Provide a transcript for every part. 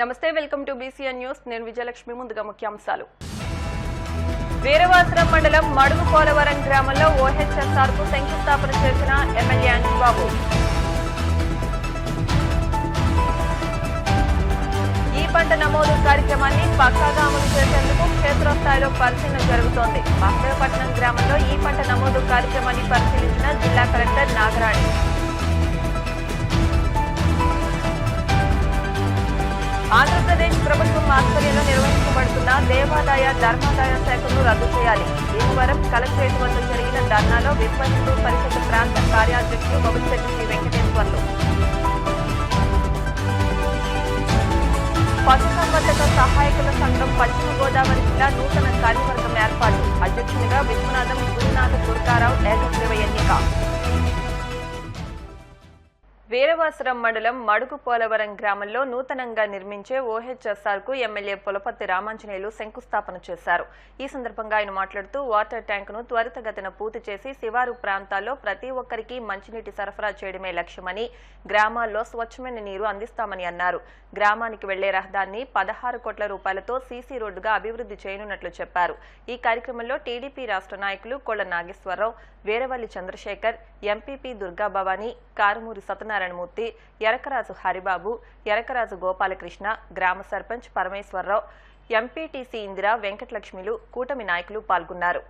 నమస్తే, welcome to BCN news. నేను విజయలక్ష్మి. ముందుగా ముఖ్యాంశాలు. వీరవాసరం మండలం మడుగు పోలవరం గ్రామంలో ఓహెచ్ఎస్ఆర్ కు శంకుస్థాపన చేసిన ఎమ్మెల్యే అంజిబాబు. ఈ పంట నమోదు కార్యక్రమాన్ని పక్కాగా అమలు చేసేందుకు క్షేత్రస్థాయిలో పరిశీలన జరుగుతోంది. మహదేవపట్నం గ్రామంలో ఈ పంట నమోదు కార్యక్రమాన్ని పరిశీలించిన జిల్లా కలెక్టర్ నాగరాణి. ఆంధ్రప్రదేశ్ ప్రభుత్వం ఆధ్వర్యంలో నిర్వహించబడుతున్న దేవాదాయ ధర్మాదాయ శాఖను రద్దు చేయాలి. భీమవరం కలెక్టరేట్ వద్ద జరిగిన ధర్నాలో విశ్వ హిందూ పరిషత్ ప్రాంత కార్యాధ్యక్షులు బొబ్బిశెట్టి శ్రీ వెంకటేశ్వర్లు. పశుసంవర్ధక సహాయకుల సంఘం పశ్చిమ గోదావరి జిల్లా నూతన కార్యవర్గం ఏర్పాటు. అధ్యక్షునిగా విశ్వనాథం గురునాథ దుర్గారావు ఏకగ్రీవ ఎన్నిక. వీరవాసరం మండలం మడుగు పోలవరం గ్రామంలో నూతనంగా నిర్మించే ఓహెచ్ఎస్ఆర్ కు ఎమ్మెల్యే పులపర్తి రామాంజనేయులు శంకుస్థాపన చేశారు. ఈ సందర్భంగా ఆయన మాట్లాడుతూ వాటర్ ట్యాంకును త్వరితగతిన పూర్తి చేసి శివారు ప్రాంతాల్లో ప్రతి ఒక్కరికి మంచినీటి సరఫరా చేయడమే లక్ష్యమని, గ్రామాల్లో స్వచ్ఛమైన నీరు అందిస్తామని అన్నారు. గ్రామానికి వెళ్లే రహదారిని 16 కోట్ల రూపాయలతో సీసీ రోడ్డుగా అభివృద్ధి చేయనున్నట్లు చెప్పారు. ఈ కార్యక్రమంలో టీడీపీ రాష్ట్ర నాయకులు కొళ్ల నాగేశ్వరరావు, వీరవల్లి చంద్రశేఖర్, ఎంపీపీ దుర్గా భవానీ, కారుమూరి సత్యనారాయణమూర్తి, ఎరకరాజు హరిబాబు, ఎరకరాజు గోపాలకృష్ణ, గ్రామ సర్పంచ్ పరమేశ్వరరావు, ఎంపీటీసీ ఇందిరా, వెంకటలక్ష్మిలు, కూటమి నాయకులు పాల్గొన్నారు.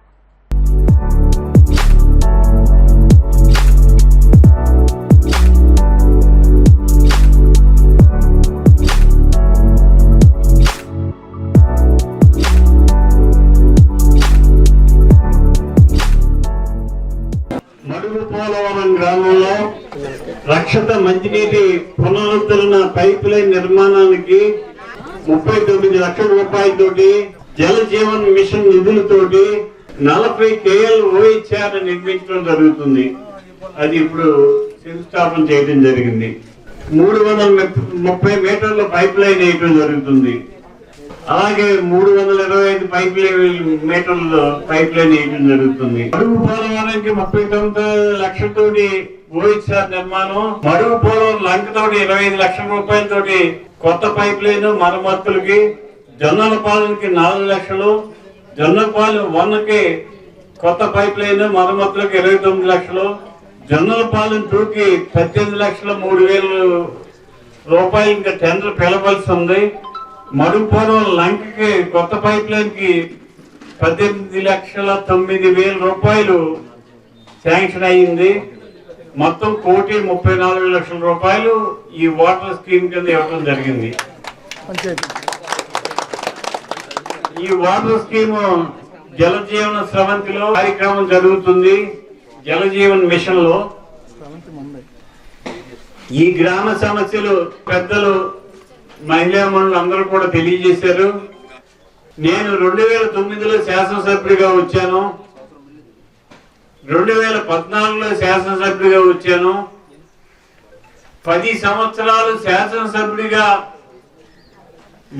మడుగు పోలవరం గ్రామంలో రక్షిత మంచినీటి పునరుద్ధరణ పైప్ లైన్ నిర్మాణానికి 39 లక్షల రూపాయలతోటి Jal Jeevan machine నిధులతోటి 40 KL OHR నిర్మించడం జరుగుతుంది. అది ఇప్పుడు శంకుస్థాపన చేయడం జరిగింది. 330 మీటర్ల పైప్ లైన్ వేయడం జరుగుతుంది. అలాగే 325 పైప్ మీటర్ల పైప్ లైన్ వేయడం జరుగుతుంది. మడుగు పోలవరానికి 39 లక్షలతోటి ఓహెచ్ఆర్ నిర్మాణం, మడుగు పోలవరం లంకతోటి 25 లక్షల రూపాయలతోటి కొత్త పైప్ లైన్ మరమ్మతులకి, జొన్నలపాలెంకి 4 లక్షలు, జొన్నలపాలెం 1కి కొత్త పైప్ లైన్ మరమ్మతులకు 29 లక్షలు, జొన్నలపాలెం 2కి 18 లక్షల 3,000 రూపాయలు ఇంకా టెండర్ పిలవలసి ఉంది. మడుగు పోలవరం లంకకి కొత్త పైప్ లైన్ కి 18 లక్షల 9,000 రూపాయలు శాంక్షన్ అయ్యింది. మొత్తం 1,34 లక్షల రూపాయలు ఈ వాటర్ స్కీమ్ కింద ఇవ్వడం జరిగింది. ఈ వాటర్ స్కీమ్ జలజీవన స్రవంతిలో కార్యక్రమం జరుగుతుంది. జలజీవన్ మిషన్ లో ఈ గ్రామ సమస్యలు పెద్దలు, మహిళా మండలి అందరూ కూడా తెలియజేశారు. నేను 2009లో శాసనసభ్యుడిగా వచ్చాను, 2014లో శాసనసభ్యుడిగా వచ్చాను. 10 సంవత్సరాలు శాసనసభ్యుడిగా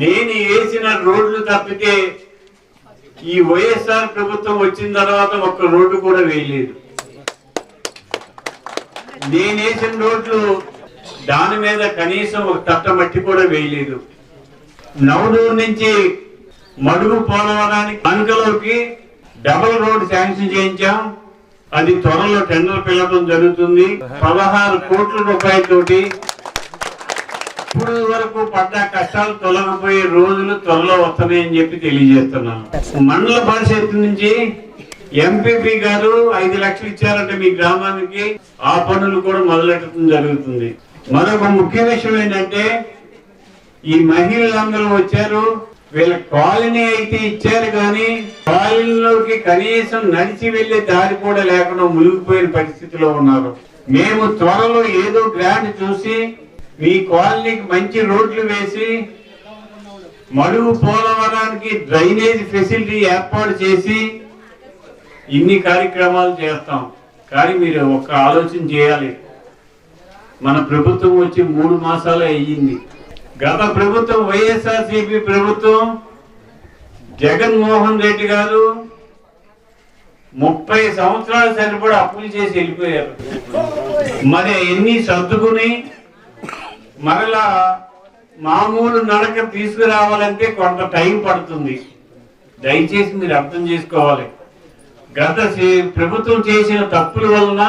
నేను వేసిన రోడ్లు తప్పితే ఈ వైఎస్ఆర్ ప్రభుత్వం వచ్చిన తర్వాత ఒక్క రోడ్డు కూడా వేయలేదు. నేను వేసిన రోడ్లు దాని మీద కనీసం ఒక తట్ట మట్టి కూడా వేయలేదు. నవడూరు నుంచి మడుగు పోలవరానికి అనుకలోకి డబుల్ రోడ్ శాంక్షన్ చేయించాం. అది త్వరలో టెండర్ పిలవడం జరుగుతుంది. 16 కోట్ల రూపాయలతోటి ఇప్పుడు వరకు పడ్డ కష్టాలు తొలగిపోయే రోజులు త్వరలో వస్తున్నాయని చెప్పి తెలియజేస్తున్నాను. మండల పరిషత్ నుంచి ఎంపీపీ గారు 5 లక్షలు ఇచ్చారంటే మీ గ్రామానికి, ఆ పనులు కూడా మొదలెట్టడం జరుగుతుంది. మరొక ముఖ్య విషయం ఏంటంటే, ఈ మహిళలందరూ వచ్చారు, వీళ్ళ కాలనీ అయితే ఇచ్చారు కానీ కాలనీలోకి కనీసం నడిచి వెళ్లే దారి కూడా లేకుండా మునిగిపోయిన పరిస్థితిలో ఉన్నారు. మేము త్వరలో ఏదో గ్రాంట్ చూసి మీ కాలనీకి మంచి రోడ్లు వేసి మడుగు పోలవరానికి డ్రైనేజ్ ఫెసిలిటీ ఏర్పాటు చేసి ఇన్ని కార్యక్రమాలు చేస్తాం. కానీ మీరు ఒక్క ఆలోచన చేయాలి. మన ప్రభుత్వం వచ్చి 3 మాసాలే అయ్యింది. గత ప్రభుత్వం వైఎస్ఆర్సీపీ ప్రభుత్వం జగన్మోహన్ రెడ్డి గారు 30 సంవత్సరాల సరిపడా అప్పులు చేసి వెళ్ళిపోయారు. మరి ఎన్ని సర్దుకుని మరలా మామూలు నడక తీసుకురావాలంటే కొంత టైం పడుతుంది. దయచేసి మీరు అర్థం చేసుకోవాలి. గత ప్రభుత్వం చేసిన తప్పుల వలన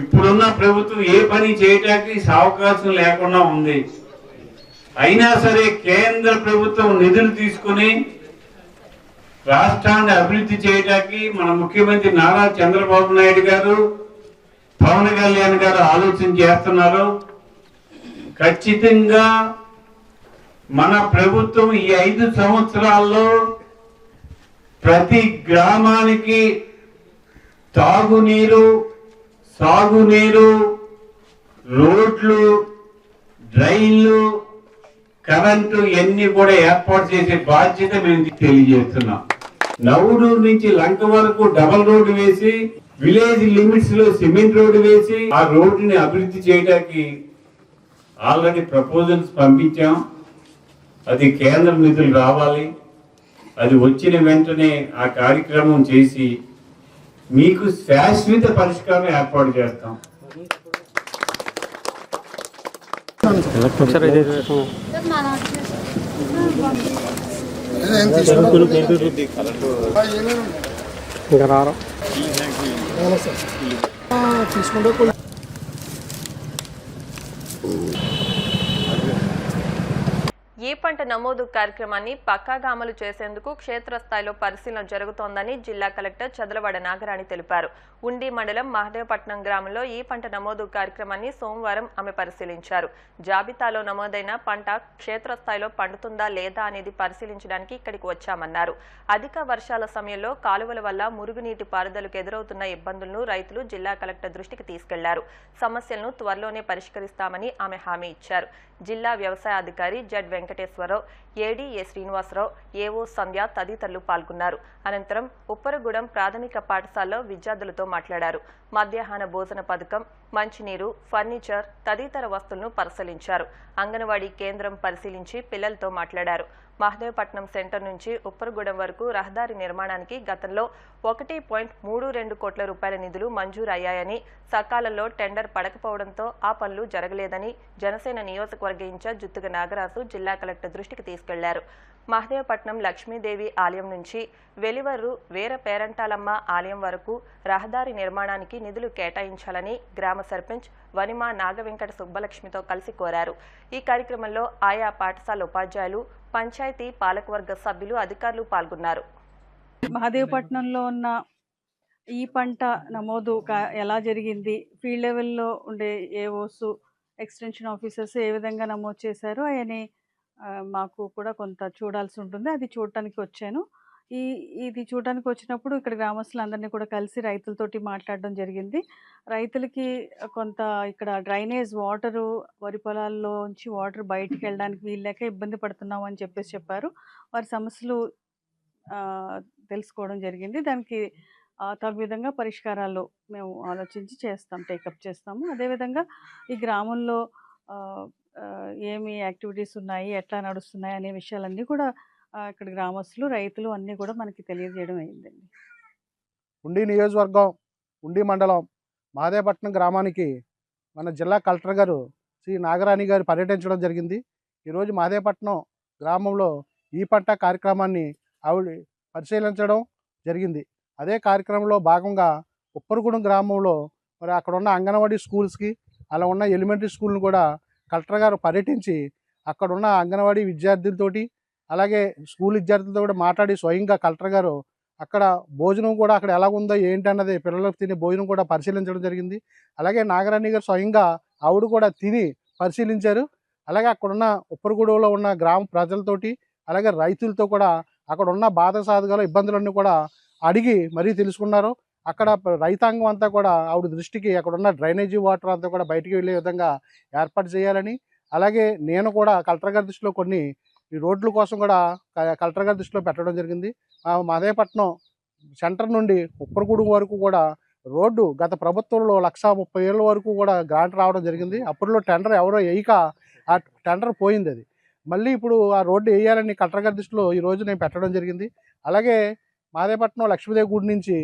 ఇప్పుడున్న ప్రభుత్వం ఏ పని చేయడానికి అవకాశం లేకుండా ఉంది. అయినా సరే కేంద్ర ప్రభుత్వం నిధులు తీసుకుని రాష్ట్రాన్ని అభివృద్ధి చేయడానికి మన ముఖ్యమంత్రి నారా చంద్రబాబు నాయుడు గారు, పవన్ కళ్యాణ్ గారు ఆలోచన చేస్తున్నారు. ఖచ్చితంగా మన ప్రభుత్వం ఈ 5 సంవత్సరాల్లో ప్రతి గ్రామానికి తాగునీరు, సాగునీరు, రోడ్లు, డ్రైన్లు, కరెంటు ఇవన్నీ కూడా ఏర్పాటు చేసే బాధ్యత మేము తెలియజేస్తున్నాం. నవూడూరు నుంచి లంక వరకు డబల్ రోడ్డు వేసి, విలేజ్ లిమిట్స్ లో సిమెంట్ రోడ్డు వేసి ఆ రోడ్డుని అభివృద్ధి చేయడానికి ఆల్రెడీ ప్రపోజల్స్ పంపించాం. అది కేంద్ర నిధులు రావాలి. అది వచ్చిన వెంటనే ఆ కార్యక్రమం చేసి మీకు శాశ్వత పరిష్కారం ఏర్పాటు చేస్తాం. ఈ పంట నమోదు కార్యక్రమాన్ని పక్కాగా అమలు చేసేందుకు క్షేత్రస్థాయిలో పరిశీలన జరుగుతోందని జిల్లా కలెక్టర్ చదలవాడ నాగరాణి తెలిపారు. ఉండి మండలం మహదేవపట్నం గ్రామంలో ఈ పంట నమోదు కార్యక్రమాన్ని సోమవారం ఆమె పరిశీలించారు. జాబితాలో నమోదైన పంట క్షేత్రస్థాయిలో పండుతుందా లేదా అనేది పరిశీలించడానికి ఇక్కడికి వచ్చామన్నారు. అధిక వర్షాల సమయంలో కాలువల వల్ల మురుగునీటి పారుదలకు ఎదురవుతున్న ఇబ్బందులను రైతులు జిల్లా కలెక్టర్ దృష్టికి తీసుకెళ్లారు. సమస్యలను త్వరలోనే పరిష్కరిస్తామని ఆమె హామీ ఇచ్చారు. జిల్లా వ్యవసాయ అధికారి జడ్ వెంకటేశ్వరరావు, ఏడీ ఏ శ్రీనివాసరావు, ఏఓ సంధ్య తదితరులు పాల్గొన్నారు. అనంతరం ఉప్పరగూడెం ప్రాథమిక పాఠశాలలో విద్యార్థులతో మాట్లాడారు. మధ్యాహ్న భోజన పథకం, మంచినీరు, ఫర్నిచర్ తదితర వస్తువులను పరిశీలించారు. అంగన్వాడీ కేంద్రం పరిశీలించి పిల్లలతో మాట్లాడారు. మహదేవపట్నం సెంటర్ నుంచి ఉప్పరగూడెం వరకు రహదారి నిర్మాణానికి గతంలో 1.32 కోట్ల రూపాయల నిధులు మంజూరయ్యాయని, సకాలంలో టెండర్ పడకపోవడంతో ఆ పనులు జరగలేదని జనసేన నియోజకవర్గ ఇన్ఛార్జ్ జుత్తుగ నాగరాజు జిల్లా కలెక్టర్ దృష్టికి తీసుకెళ్లారు. మహదేవపట్నం లక్ష్మీదేవి ఆలయం నుంచి వెలివర్రు వీర పేరంటాలమ్మ ఆలయం వరకు రహదారి నిర్మాణానికి నిధులు కేటాయించాలని గ్రామ సర్పంచ్ వనిమా నాగవెంకట సుబ్బలక్ష్మితో కలిసి కోరారు. ఈ కార్యక్రమంలో ఆయా పాఠశాల ఉపాధ్యాయులు, పంచాయతీ పాలకవర్గ సభ్యులు, అధికారులు పాల్గొన్నారు. మహదేవపట్నంలో ఉన్న ఈ పంట నమోదు ఎలా జరిగింది, ఫీల్డ్ లెవెల్లో ఉండే ఏఓస్, ఎక్స్టెన్షన్ ఆఫీసర్స్ ఏ విధంగా నమోదు చేశారో అవన్నీ మాకు కూడా కొంత చూడాల్సి ఉంటుంది. అది చూడటానికి వచ్చాను. ఇది చూడటానికి వచ్చినప్పుడు ఇక్కడ గ్రామస్తులందరినీ కూడా కలిసి రైతులతోటి మాట్లాడడం జరిగింది. రైతులకి కొంత ఇక్కడ డ్రైనేజ్ వాటరు, వరి పొలాల్లోంచి వాటర్ బయటికి వెళ్ళడానికి వీల్లేక ఇబ్బంది పడుతున్నాం అని చెప్పారు. వారి సమస్యలు తెలుసుకోవడం జరిగింది. దానికి తగు విధంగా పరిష్కారాలు మేము ఆలోచించి టేకప్ చేస్తాము. అదేవిధంగా ఈ గ్రామంలో ఏమి యాక్టివిటీస్ ఉన్నాయి, ఎట్లా నడుస్తున్నాయి అనే విషయాలన్నీ కూడా ఇక్కడ గ్రామస్తులు, రైతులు అన్నీ కూడా మనకి తెలియజేయడం అయిందండి. ఉండి నియోజకవర్గం, ఉండి మండలం మహదేవపట్నం గ్రామానికి మన జిల్లా కలెక్టర్ గారు శ్రీ నాగరాణి గారు పర్యటించడం జరిగింది. ఈరోజు మహదేవపట్నం గ్రామంలో ఈ పంట కార్యక్రమాన్ని ఆవిడ పరిశీలించడం జరిగింది. అదే కార్యక్రమంలో భాగంగా ఉప్పరగూడెం గ్రామంలో మరి అక్కడ ఉన్న అంగన్వాడీ స్కూల్స్కి, అలా ఉన్న ఎలిమెంటరీ స్కూల్ని కూడా కలెక్టర్ గారు పర్యటించి అక్కడ ఉన్న అంగన్వాడీ విద్యార్థులతోటి, అలాగే స్కూల్ విద్యార్థులతో కూడా మాట్లాడి స్వయంగా కలెక్టర్ గారు అక్కడ భోజనం కూడా అక్కడ ఎలా ఉందో ఏంటి అన్నది, పిల్లలకు తినే భోజనం కూడా పరిశీలించడం జరిగింది. అలాగే నాగరాణి గారు స్వయంగా ఆవిడ కూడా తిని పరిశీలించారు. అలాగే అక్కడున్న ఉప్పరగూడెంలో ఉన్న గ్రామ ప్రజలతోటి, అలాగే రైతులతో కూడా అక్కడ ఉన్న బాధ సాధకాల ఇబ్బందులన్నీ కూడా అడిగి మరీ తెలుసుకున్నారు. అక్కడ రైతాంగం అంతా కూడా ఆవిడ దృష్టికి అక్కడ ఉన్న డ్రైనేజీ వాటర్ అంతా కూడా బయటికి వెళ్ళే విధంగా ఏర్పాటు చేయాలని, అలాగే నేను కూడా కలెక్టర్ గారి దృష్టిలో కొన్ని ఈ రోడ్ల కోసం కూడా కలెక్టర్ గారి దృష్టిలో పెట్టడం జరిగింది. మహదేవపట్నం సెంటర్ నుండి ఉప్పరగూడెం వరకు కూడా రోడ్డు గత ప్రభుత్వంలో 1,30,000 వరకు కూడా గ్రాంట్ రావడం జరిగింది. అప్పట్లో టెండర్ ఎవరో వేయక ఆ టెండర్ పోయింది. అది మళ్ళీ ఇప్పుడు ఆ రోడ్డు వేయాలని కలెక్టర్ గారి దృష్టిలో ఈరోజు నేను పెట్టడం జరిగింది. అలాగే మహదేవపట్నం లక్ష్మీదేవి గుడి నుంచి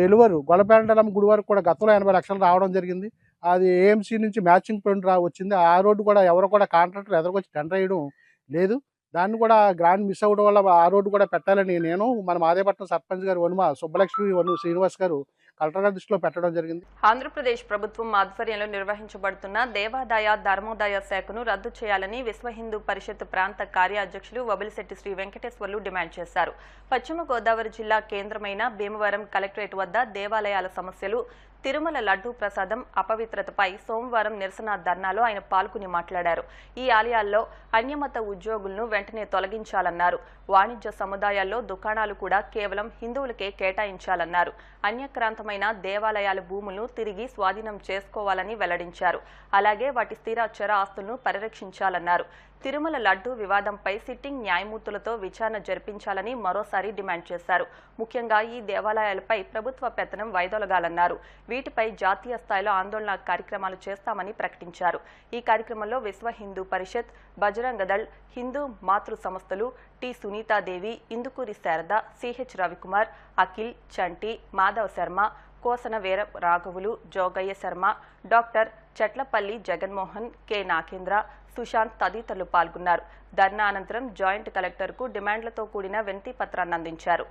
ఎలువరు గొల్లపేంటలమ్మ గుడి వరకు కూడా గతంలో 80 లక్షలు రావడం జరిగింది. అది ఏఎంసీ నుంచి మ్యాచింగ్ పాయింట్ వచ్చింది. ఆ రోడ్డు కూడా ఎవరు కూడా కాంట్రాక్టర్ ఎదురుకొచ్చి టెండర్ వేయడం లేదు. దాన్ని కూడా గ్రాండ్ మిస్ అవ్వడం వల్ల ఆ రోడ్డు కూడా పెట్టాలని నేను మన మాదేపట్నం సర్పంచ్ గారు వనుమ సుబ్బలక్ష్మి శ్రీనివాస్ గారు కలెక్టర్ గారి దృష్టిలో పెట్టడం జరిగింది. ఆంధ్రప్రదేశ్ ప్రభుత్వం ఆధ్వర్యంలో నిర్వహించబడుతున్న దేవాదాయ ధర్మోదాయ శాఖను రద్దు చేయాలని విశ్వ హిందూ పరిషత్ ప్రాంత కార్యాధ్యక్షులు వబిలిశెట్టి శ్రీ వెంకటేశ్వర్లు డిమాండ్ చేశారు. పశ్చిమ గోదావరి జిల్లా కేంద్రమైన భీమవరం కలెక్టరేట్ వద్ద దేవాలయాల సమస్యలు, తిరుమల లడ్డూ ప్రసాదం అపవిత్రతపై సోమవారం నిరసన ధర్నాలో ఆయన పాల్గొని మాట్లాడారు. ఈ ఆలయాల్లో అన్యమత ఉద్యోగులను వెంటనే తొలగించాలన్నారు. వాణిజ్య సముదాయాల్లో దుకాణాలు కూడా కేవలం హిందువులకే కేటాయించాలన్నారు. అన్యక్రాంతమైన దేవాలయాల భూములను తిరిగి స్వాధీనం చేసుకోవాలని వెల్లడించారు. అలాగే వాటి స్థిర చర ఆస్తులను పరిరక్షించాలన్నారు. తిరుమల లడ్డూ వివాదంపై సిట్టింగ్ న్యాయమూర్తులతో విచారణ జరిపించాలని మరోసారి డిమాండ్ చేశారు. ముఖ్యంగా ఈ దేవాలయాలపై ప్రభుత్వ పెత్తనం వైదొలగాలన్నారు. వీటిపై జాతీయ స్థాయిలో ఆందోళన కార్యక్రమాలు చేస్తామని ప్రకటించారు. ఈ కార్యక్రమంలో విశ్వ హిందూ పరిషత్, బజరంగ దళ్, హిందూ మాతృ సంస్థలు, టి సునీతాదేవి, ఇందుకూరి శారద, సిహెచ్ రవికుమార్, అఖిల్, చంటి, మాధవ్ శర్మ, కోసన వీర రాఘవులు, జోగయ్య శర్మ, డాక్టర్ చెట్లపల్లి జగన్మోహన్, కె నాగేంద్ర, సుశాంత్ తదితరులు పాల్గొన్నారు. ధర్నా అనంతరం జాయింట్ కలెక్టర్కు డిమాండ్లతో కూడిన వినతి పత్రాన్ని అందించారు.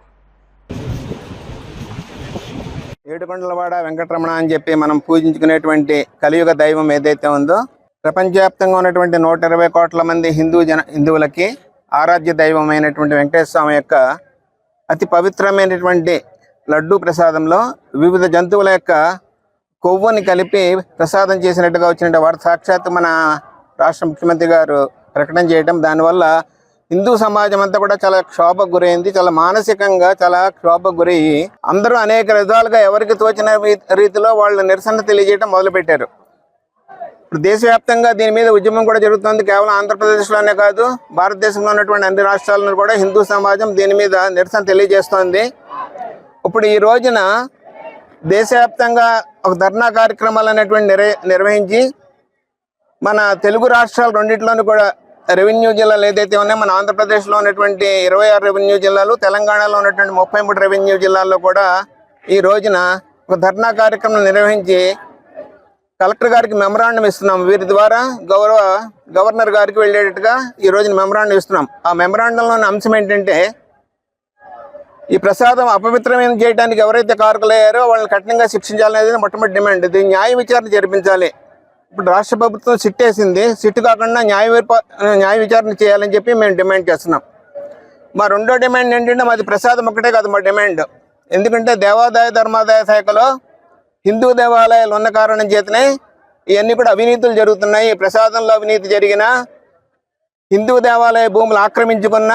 ఏడుకొండలవాడ వెంకటరమణ అని చెప్పి మనం పూజించుకునేటువంటి కలియుగ దైవం ఏదైతే ఉందో, ప్రపంచవ్యాప్తంగా ఉన్నటువంటి 120 కోట్ల మంది హిందువులకి ఆరాధ్య దైవమైనటువంటి వెంకటేశ్వర స్వామి యొక్క అతి పవిత్రమైనటువంటి లడ్డూ ప్రసాదంలో వివిధ జంతువుల యొక్క కొవ్వుని కలిపి ప్రసాదం చేసినట్టుగా వచ్చిన వారు సాక్షాత్ మన రాష్ట్ర ముఖ్యమంత్రి గారు ప్రకటన చేయడం, దానివల్ల హిందూ సమాజం అంతా కూడా చాలా క్షోభకు గురైంది. చాలా మానసికంగా చాలా క్షోభకు గురయ్యి అందరూ అనేక విధాలుగా ఎవరికి తోచిన రీతిలో వాళ్ళు నిరసన తెలియజేయడం మొదలుపెట్టారు. ఇప్పుడు దేశవ్యాప్తంగా దీని మీద ఉద్యమం కూడా జరుగుతుంది. కేవలం ఆంధ్రప్రదేశ్లోనే కాదు, భారతదేశంలో ఉన్నటువంటి అన్ని రాష్ట్రాలను కూడా హిందూ సమాజం దీని మీద నిరసన తెలియజేస్తోంది. ఇప్పుడు ఈ రోజున దేశవ్యాప్తంగా ఒక ధర్నా కార్యక్రమాలు అనేటువంటి నిర్వహించి మన తెలుగు రాష్ట్రాలు రెండింటిలోనూ కూడా రెవెన్యూ జిల్లాలు ఏదైతే ఉన్నాయో, మన ఆంధ్రప్రదేశ్లో ఉన్నటువంటి 26 రెవెన్యూ జిల్లాలు, తెలంగాణలో ఉన్నటువంటి 33 రెవెన్యూ జిల్లాల్లో కూడా ఈ రోజున ఒక ధర్నా కార్యక్రమం నిర్వహించి కలెక్టర్ గారికి మెమరాండం ఇస్తున్నాం. వీరి ద్వారా గవర్నర్ గారికి వెళ్ళేటట్టుగా ఈ రోజున మెమరాండం ఇస్తున్నాం. ఆ మెమరాండంలోని అంశం ఏంటంటే, ఈ ప్రసాదం అపవిత్రమైన చేయడానికి ఎవరైతే కారకులయ్యారో వాళ్ళని కఠినంగా శిక్షించాలనేది మొట్టమొదటి డిమాండ్. ఇది న్యాయ విచారణ జరిపించాలి. ఇప్పుడు రాష్ట్ర ప్రభుత్వం సిట్ వేసింది, సిట్ కాకుండా న్యాయ విచారణ చేయాలని చెప్పి మేము డిమాండ్ చేస్తున్నాం. మా రెండో డిమాండ్ ఏంటంటే, మాది ప్రసాదం ఒకటే కాదు మా డిమాండ్. ఎందుకంటే దేవాదాయ ధర్మాదాయ శాఖలో హిందూ దేవాలయాలు ఉన్న కారణం చేతనే ఇవన్నీ కూడా అవినీతులు జరుగుతున్నాయి. ప్రసాదంలో అవినీతి జరిగిన, హిందూ దేవాలయ భూములు ఆక్రమించుకున్న,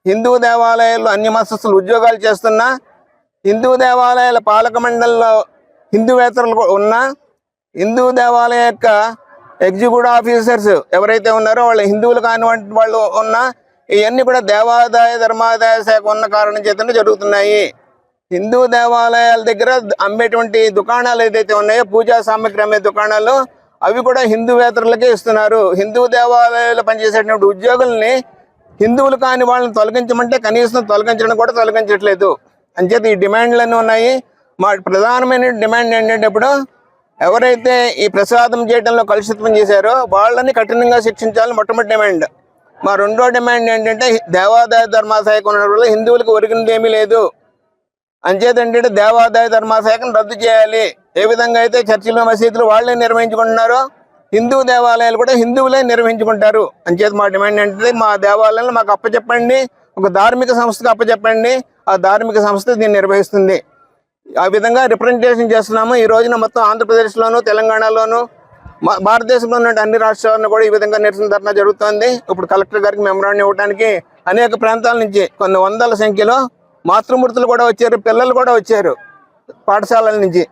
హిందూ దేవాలయాల్లో అన్ని మతస్థులు ఉద్యోగాలు చేస్తున్న, హిందూ దేవాలయాల పాలక మండలిలో హిందూవేతరులు ఉన్న, హిందూ దేవాలయ యొక్క ఎగ్జిక్యూటివ్ ఆఫీసర్స్ ఎవరైతే ఉన్నారో వాళ్ళు హిందువులు కానివంటి వాళ్ళు ఉన్న, ఇవన్నీ కూడా దేవాదాయ ధర్మాదాయ శాఖ ఉన్న కారణం చేతనే జరుగుతున్నాయి. హిందూ దేవాలయాల దగ్గర అమ్మేటువంటి దుకాణాలు ఏదైతే ఉన్నాయో, పూజా సామగ్రి అమ్మే దుకాణాలు, అవి కూడా హిందూవేతరులకే ఇస్తున్నారు. హిందూ దేవాలయాల్లో పనిచేసేటువంటి ఉద్యోగుల్ని హిందువులు కాని వాళ్ళని తొలగించమంటే కనీసం తొలగించడం కూడా తొలగించట్లేదు. అంచేత ఈ డిమాండ్లన్నీ ఉన్నాయి. మా ప్రధానమైన డిమాండ్ ఏంటంటే, ఇప్పుడు ఎవరైతే ఈ ప్రసాదం చేయడంలో కలుషితం చేశారో వాళ్ళని కఠినంగా శిక్షించాలని మొట్టమొదటి డిమాండ్. మా రెండో డిమాండ్ ఏంటంటే, దేవాదాయ ధర్మాశాఖ ఉన్న వాళ్ళు హిందువులకు ఒరిగినది ఏమీ లేదు. అంచేత ఏంటంటే దేవాదాయ ధర్మాశాఖను రద్దు చేయాలి. ఏ విధంగా అయితే చర్చిలు మసీదులు వాళ్ళే నిర్వహించుకుంటున్నారో, హిందూ దేవాలయాలు కూడా హిందువులే నిర్వహించుకుంటారు. అంచేత మా డిమాండ్ ఏంటంటే, మా దేవాలయాలను మాకు అప్పచెప్పండి, ఒక ధార్మిక సంస్థకు అప్పచెప్పండి, ఆ ధార్మిక సంస్థ దీన్ని నిర్వహిస్తుంది. ఆ విధంగా రిప్రజెంటేషన్ చేస్తున్నాము. ఈ రోజున మొత్తం ఆంధ్రప్రదేశ్లోను, తెలంగాణలోను, భారతదేశంలో ఉన్న అన్ని రాష్ట్రాలను కూడా ఈ విధంగా నిరసన ధర్నా జరుగుతుంది. ఇప్పుడు కలెక్టర్ గారికి మెమరాండం ఇవ్వడానికి అనేక ప్రాంతాల నుంచి కొన్ని వందల సంఖ్యలో మాతృమూర్తులు కూడా వచ్చారు, పిల్లలు కూడా వచ్చారు, పాఠశాలల నుంచి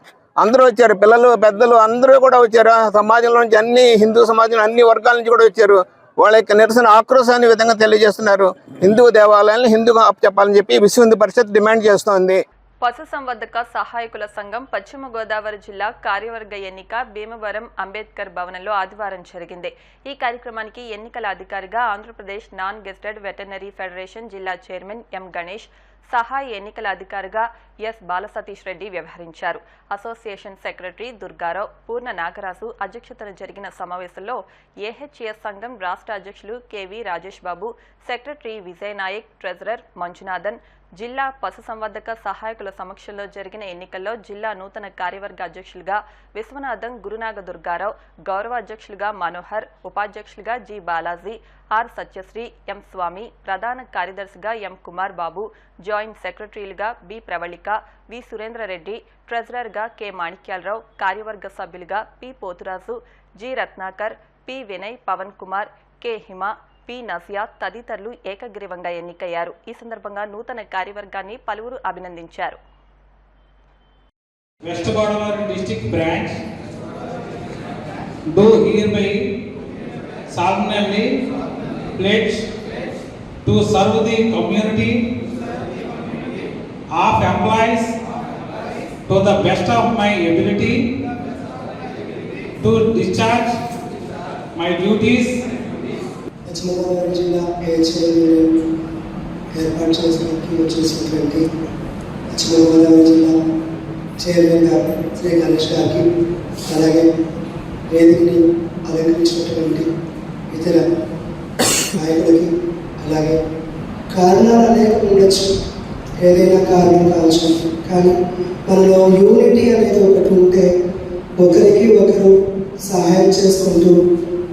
అందరూ వచ్చారు, పిల్లలు పెద్దలు అందరూ కూడా వచ్చారు. సమాజంలో నుంచి అన్ని హిందూ సమాజంలో అన్ని వర్గాల నుంచి కూడా వచ్చారు. వాళ్ళ యొక్క నిరసన ఆక్రోశాన్ని విధంగా తెలియజేస్తున్నారు. హిందూ దేవాలయాలను హిందూగా అప్పచెప్పాలని చెప్పి విశ్వ హిందూ పరిషత్ డిమాండ్ చేస్తోంది. పశుసంవర్ధక సహాయకుల సంఘం పశ్చిమ గోదావరి జిల్లా కార్యవర్గ ఎన్నిక భీమవరం అంబేద్కర్ భవనంలో ఆదివారం జరిగింది. ఈ కార్యక్రమానికి ఎన్నికల అధికారిగా Andhra Pradesh non gazetted veterinary federation జిల్లా చైర్మన్ ఎం గణేష్, సహాయ ఎన్నికల అధికారిగా ఎస్ బాలసతీష్ రెడ్డి వ్యవహరించారు. అసోసియేషన్ సెక్రటరీ దుర్గారావు, పూర్ణ నాగరాజు అధ్యక్షతన జరిగిన సమావేశంలో ఏహెచ్ఎస్ సంఘం రాష్ట్ర అధ్యక్షులు కెవి రాజేష్ బాబు, సెక్రటరీ విజయ్ నాయక్, ట్రెజరర్ మంజునాథన్, జిల్లా పశుసంవర్ధక సహాయకుల సమక్షంలో జరిగిన ఎన్నికల్లో జిల్లా నూతన కార్యవర్గ అధ్యక్షులుగా విశ్వనాథం, గురునాగ దుర్గారావు, గౌరవ అధ్యక్షులుగా మనోహర్, ఉపాధ్యక్షులుగా G Balaji, R Satyasri, M Swamy, ప్రధాన కార్యదర్శిగా ఎం కుమార్ బాబు, జాయింట్ సెక్రటరీలుగా బి ప్రవళిక, వి సురేంద్రరెడ్డి, ట్రెజరర్గా కె మాణిక్యాలరావు, కార్యవర్గ సభ్యులుగా P Pothuraju, G Ratnakar, P Vinay, Pavan Kumar, K Hima, P Naziya తదితరులు ఏకగ్రీవంగా ఎన్నికయ్యారు. ఈ సందర్భంగా నూతన కార్యవర్గాన్ని పలువురు అభినందించారు. West Godavari District Branch do hereby solemnly pledge to serve the community of employees to the best of my ability, to discharge my duties. పశ్చిమ గోదావరి జిల్లా ఏహెచ్ఎల్ ఏర్పాటు చేసినప్పుడు వచ్చేసినటువంటి పశ్చిమ గోదావరి జిల్లా చైర్మన్ గారు శ్రీ గణేష్ గారికి, అలాగే వేదికని అలంకరించినటువంటి ఇతర నాయకులకి, అలాగే కారణాలు అనేక ఉండొచ్చు, ఏదైనా కారణం కావచ్చు, కానీ మనలో యూనిటీ అనేది ఒకటి ఉంటే ఒకరికి ఒకరు సహాయం చేసుకుంటూ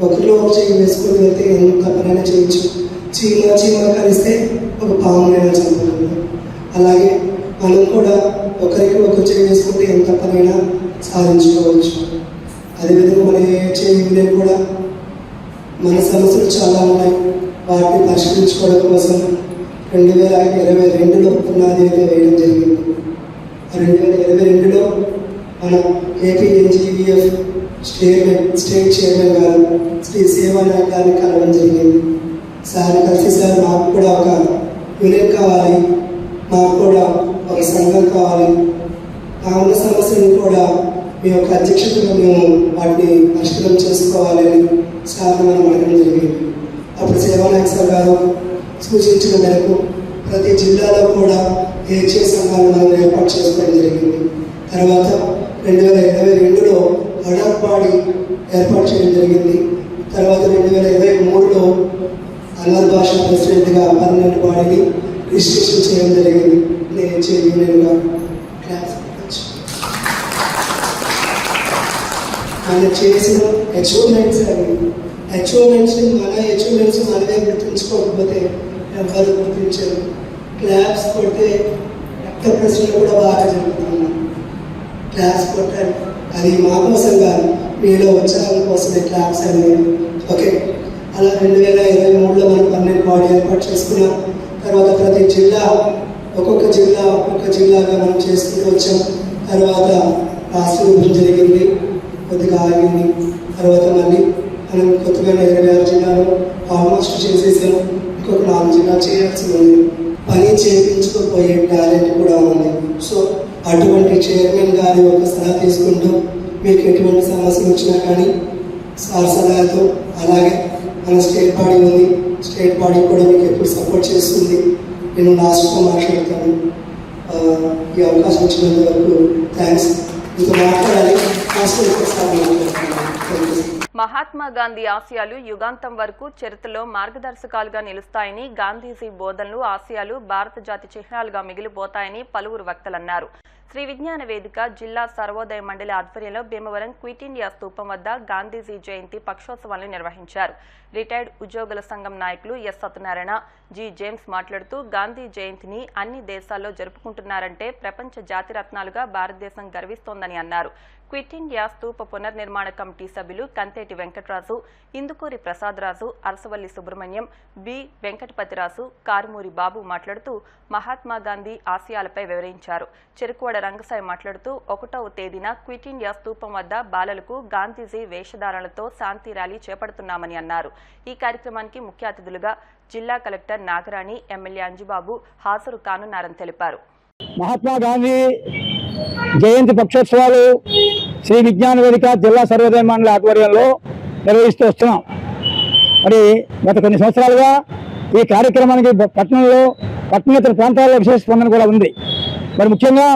ఒకరిలో ఒక చేయి వేసుకొని వెళ్తే ఎంత పనైనా చేయొచ్చు. చీమ కలిస్తే ఒక పామునైనా చంపుతుంది. అలాగే మనం కూడా ఒకరికి ఒకరు చేయి వేసుకుంటే ఎంత పనైనా సాధించుకోవచ్చు. అదేవిధంగా మన యూనియన్ కూడా మన సమస్యలు చాలా ఉన్నాయి. వాటిని పరిష్కరించుకోవడం కోసం 2022లో పునాది వేయడం జరిగింది. 2022లో మన ఏపీఎన్జీవీఎఫ్ స్టేట్ చైర్మన్ గారు శ్రీ సేవానాయక్ గారిని కలవడం జరిగింది. సార్ని కలిసి, సార్ మాకు కూడా ఒక యూనియన్ కావాలి, మాకు కూడా ఒక సంఘం కావాలి, ఆ ఉన్న సమస్యలను కూడా మీ యొక్క అధ్యక్షతగా మేము వాటిని పరిష్కారం చేసుకోవాలి అని సార్ని మనం అడగడం జరిగింది. అప్పుడు సేవానాయక్ సార్ గారు సూచించిన మేరకు ప్రతి జిల్లాలో కూడా ఏహెచ్ఏ సంఘాలను మనం ఏర్పాటు చేసుకోవడం జరిగింది. తర్వాత 2022లో అడాక్ బాడీ ఏర్పాటు చేయడం జరిగింది. తర్వాత 2023లో అల్లర్ భాష ప్రెసిడెంట్గా పర్మనెంట్ బాడీని రిజిస్ట్రేషన్ చేయడం జరిగింది. నేను యూనియన్గా క్లాస్ ఆయన చేసిన అచీవ్మెంట్స్ని మనమే గుర్తుంచుకోకపోతే ఎవరు గుర్తించారు. క్లాప్స్ కొడితే రక్త ప్రశ్నలు కూడా బాగా జరుగుతున్నాయి. క్లాప్స్ కొట్టారు, అది మా కోసం కాదు, మీలో ఉత్సాహం కోసమే క్లాప్స్ అనేది. ఓకే, అలా 2023లో మనం పర్మనెంట్ బాడీ ఏర్పాటు చేసుకున్నాం. తర్వాత ప్రతి జిల్లా ఒక్కొక్క జిల్లాగా మనం చేసుకుంటూ వచ్చాం. తర్వాత రాష్ట్ర విభజన జరిగింది, కొద్దిగా ఆగింది. తర్వాత మళ్ళీ మనం కొత్తగా 26 జిల్లాలో ఆల్మోస్ట్ చేసేసాం. ఇంకొక 4 జిల్లాలు చేయాల్సి ఉంది. పని చేయించుకోపోయే టాలెంట్ కూడా ఉంది. సో అటువంటి చైర్మన్ గారి ఒక సలహా తీసుకుంటూ మీకు ఎటువంటి సమస్యలు వచ్చినా కానీ సార్ సలహాతో, అలాగే మన స్టేట్ బాడీ ఉంది, స్టేట్ బాడీ కూడా మీకు ఎప్పుడు సపోర్ట్ చేస్తుంది. నేను లాస్ట్గా మాట్లాడతాను. ఈ అవకాశం ఇచ్చినంత వరకు థ్యాంక్స్. ఇంకా మాట్లాడాలి, మహాత్మా గాంధీ ఆశయాలు యుగాంతం వరకు చరిత్రలో మార్గదర్శకాలుగా నిలుస్తాయని, గాంధీజీ బోధనలు, ఆశయాలు భారత జాతి చిహ్నాలుగా మిగిలిపోతాయని పలువురు వక్తలన్నారు. శ్రీ విజ్ఞాన వేదిక జిల్లా సర్వోదయ మండలి ఆధ్వర్యంలో భీమవరం క్విట్ ఇండియా స్తూపం వద్ద గాంధీజీ జయంతి పక్షోత్సవాలను నిర్వహించారు. రిటైర్డ్ ఉద్యోగుల సంఘం నాయకులు ఎస్ సత్యనారాయణ, జి జేమ్స్ మాట్లాడుతూ గాంధీ జయంతిని అన్ని దేశాల్లో జరుపుకుంటున్నారంటే ప్రపంచ జాతిరత్నాలుగా భారతదేశం గర్విస్తోందని అన్నారు. క్విట్ ఇండియా స్తూప పునర్నిర్మాణ కమిటీ సభ్యులు కంతేటి వెంకటరాజు, ఇందుకూరి ప్రసాదరాజు, అరసవల్లి సుబ్రహ్మణ్యం, బి వెంకటపతిరాజు, కారుమూరి బాబు మాట్లాడుతూ మహాత్మా గాంధీ ఆశయాలపై వివరించారు. చెరుకువాడ రంగసాయి మాట్లాడుతూ 1వ తేదీన క్విట్ ఇండియా స్తూపం వద్ద బాలలకు గాంధీజీ వేషధారణలతో శాంతి ర్యాలీ చేపడుతున్నామని అన్నారు. ఈ కార్యక్రమానికి ముఖ్య అతిథులుగా జిల్లా కలెక్టర్ నాగరాణి, ఎమ్మెల్యే అంజుబాబు హాజరు కానున్నారని తెలిపారు. మహాత్మా గాంధీ జయంతి పక్షోత్సవాలు శ్రీ విజ్ఞాన వేదిక జిల్లా సర్వోదయ మండలి ఆధ్వర్యంలో నిర్వహిస్తూ వస్తున్నాం. మరి గత కొన్ని సంవత్సరాలుగా ఈ కార్యక్రమానికి పట్టణంలో పట్టణేతర ప్రాంతాల్లో విశేష స్పందన కూడా ఉంది. మరి ముఖ్యంగా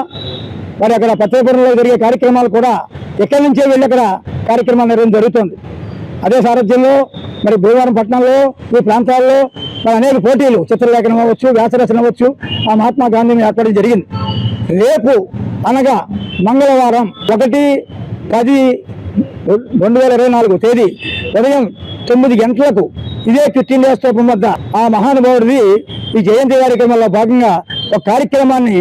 మరి అక్కడ పత్రిపురంలో జరిగే కార్యక్రమాలు కూడా ఎక్కడి నుంచే వెళ్ళి అక్కడ కార్యక్రమాలు నిర్వహించడం జరుగుతుంది. అదే సారథ్యంలో మరి భీమవరం పట్టణంలో ఈ ప్రాంతాల్లో మరి అనేక పోటీలు, చిత్రలేఖనం అవ్వచ్చు, వ్యాసరచన అవ్వచ్చు, ఆ మహాత్మా గాంధీని ఏర్పడడం జరిగింది. రేపు అనగా మంగళవారం 1/10/2024 తేదీ ఉదయం 9 గంటలకు ఇదే క్విట్ ఇండియా స్తూపం వద్ద ఆ మహానుభావుడిది ఈ జయంతి కార్యక్రమంలో భాగంగా ఒక కార్యక్రమాన్ని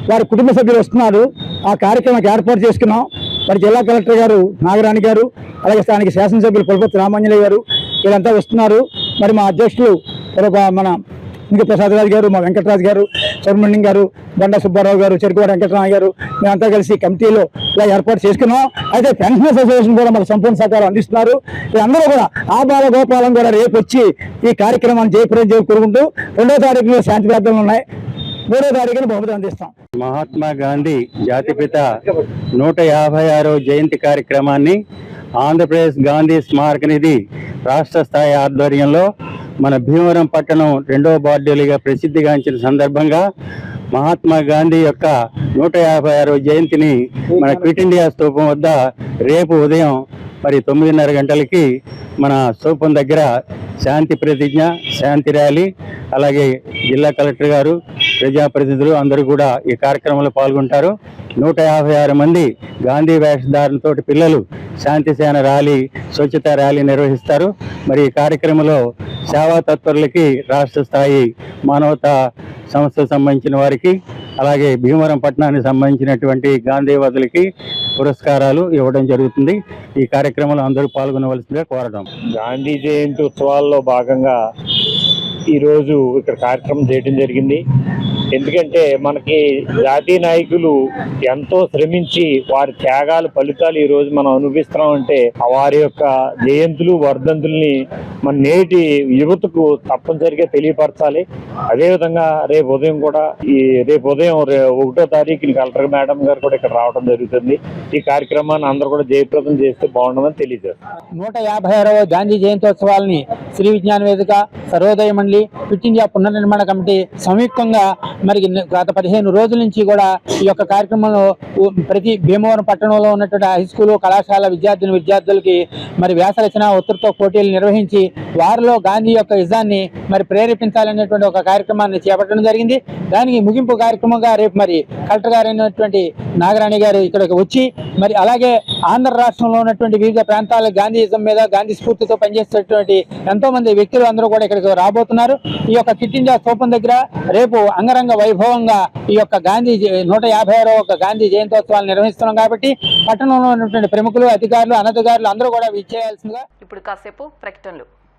వారి కుటుంబ సభ్యులు వస్తున్నారు. ఆ కార్యక్రమానికి ఏర్పాటు చేసుకున్నాం. మరి జిల్లా కలెక్టర్ గారు నాగరాణి గారు, అలాగే స్థానిక శాసనసభ్యులు పులపర్తి రామాంజనేయ గారు వీళ్ళంతా వస్తున్నారు. మరి మా అధ్యక్షులు మన ఇంకా ప్రసాద్ రాజు గారు, మా వెంకటరాజు గారు, సుబ్రహ్మణ్యం గారు, బండా సుబ్బారావు గారు, చెరుకువాడ వెంకటరామయ్య గారు మేమంతా కలిసి కమిటీలో ఇలా ఏర్పాటు చేసుకున్నాం. అయితే పెన్షనర్స్ అసోసియేషన్ కూడా మన సంపూర్ణ సహకారం అందిస్తున్నారు. వీళ్ళందరూ కూడా ఆ బాల గోపాలం కూడా రేపు వచ్చి ఈ కార్యక్రమాన్ని జయప్రదం కోరుకుంటూ 2వ తారీఖున శాంతి ప్రార్థనలు ఉన్నాయి. 3వ తారీఖున బహుమతి అందిస్తాం. మహాత్మా గాంధీ జాతిపిత 156వ జయంతి కార్యక్రమాన్ని ఆంధ్రప్రదేశ్ గాంధీ స్మారక నిధి రాష్ట్ర స్థాయి ఆధ్వర్యంలో మన భీమవరం పట్టణం 2వ బార్డోలీగా ప్రసిద్ధిగాంచిన సందర్భంగా మహాత్మా గాంధీ యొక్క 156వ జయంతిని మన క్విట్ ఇండియా స్తూపం వద్ద రేపు ఉదయం మరి 9:30 గంటలకి మన స్తూపం దగ్గర శాంతి ప్రతిజ్ఞ, శాంతి ర్యాలీ, అలాగే జిల్లా కలెక్టర్ గారు, ప్రజాప్రతినిధులు అందరూ కూడా ఈ కార్యక్రమంలో పాల్గొంటారు. 156 మంది గాంధీ వేషధారణతో పిల్లలు శాంతి సేన ర్యాలీ, స్వచ్ఛత ర్యాలీ నిర్వహిస్తారు. మరి ఈ కార్యక్రమంలో సేవా తత్పరులకి రాష్ట్ర స్థాయి మానవతా సంస్థకు సంబంధించిన వారికి, అలాగే భీమవరం పట్టణానికి సంబంధించినటువంటి గాంధీవాదులకి పురస్కారాలు ఇవ్వడం జరుగుతుంది. ఈ కార్యక్రమంలో అందరూ పాల్గొనవలసిందిగా కోరడం. గాంధీ జయంతి ఉత్సవాల్లో భాగంగా ఈరోజు ఇక్కడ కార్యక్రమం చేయడం జరిగింది. ఎందుకంటే మనకి జాతీయ నాయకులు ఎంతో శ్రమించి వారి త్యాగాల ఫలితాలు ఈ రోజు మనం అనుభవిస్తున్నామంటే వారి యొక్క జయంతులు, వర్ధంతుల్ని మన నేటి యువతకు తప్పనిసరిగా తెలియపరచాలి. అదేవిధంగా రేపు ఉదయం 1వ తారీఖుని కలెక్టర్ మేడం గారు కూడా ఇక్కడ రావడం జరుగుతుంది. ఈ కార్యక్రమాన్ని అందరూ కూడా జయప్రదం చేస్తే బాగుండమని తెలియజేస్తారు. 156వ గాంధీ జయంతోత్సవాలని శ్రీ విజ్ఞాన వేదిక, సర్వోదయ మండలి, క్విట్ ఇండియా పునర్నిర్మాణ కమిటీ సంయుక్తంగా మరి గత 15 రోజుల నుంచి కూడా ఈ యొక్క కార్యక్రమంలో ప్రతి భీమవరం పట్టణంలో ఉన్నటువంటి హై స్కూల్, కళాశాల విద్యార్థులకి మరి వ్యాసరచన, వక్తృత్వ పోటీలు నిర్వహించి వారిలో గాంధీ యొక్క ఇజాన్ని మరి ప్రేరేపించాలనేటువంటి ఒక కార్యక్రమాన్ని చేపట్టడం జరిగింది. దానికి ముగింపు కార్యక్రమంగా రేపు మరి కలెక్టర్ గారు అయినటువంటి నాగరాణి గారు ఇక్కడికి వచ్చి మరి అలాగే ఆంధ్ర రాష్ట్రంలో ఉన్నటువంటి వివిధ ప్రాంతాల గాంధీయిజం మీద, గాంధీ స్ఫూర్తితో పనిచేసేటువంటి ఎంతో మంది వ్యక్తులు అందరూ కూడా ఇక్కడికి రాబోతున్నారు. ఈ యొక్క క్విట్ ఇండియా స్తూపం దగ్గర రేపు అంగరంగ వైభవంగా ఈ యొక్క గాంధీ 156వ గాంధీ జయంతోత్సవాలు నిర్వహిస్తున్నాం కాబట్టి పట్టణంలో ఉన్నటువంటి ప్రముఖులు, అధికారులు, అనధికారులు అందరూ కూడా విచ్చేయాల్సిందిగా. ఇప్పుడు కాసేపు ప్రకటనలు.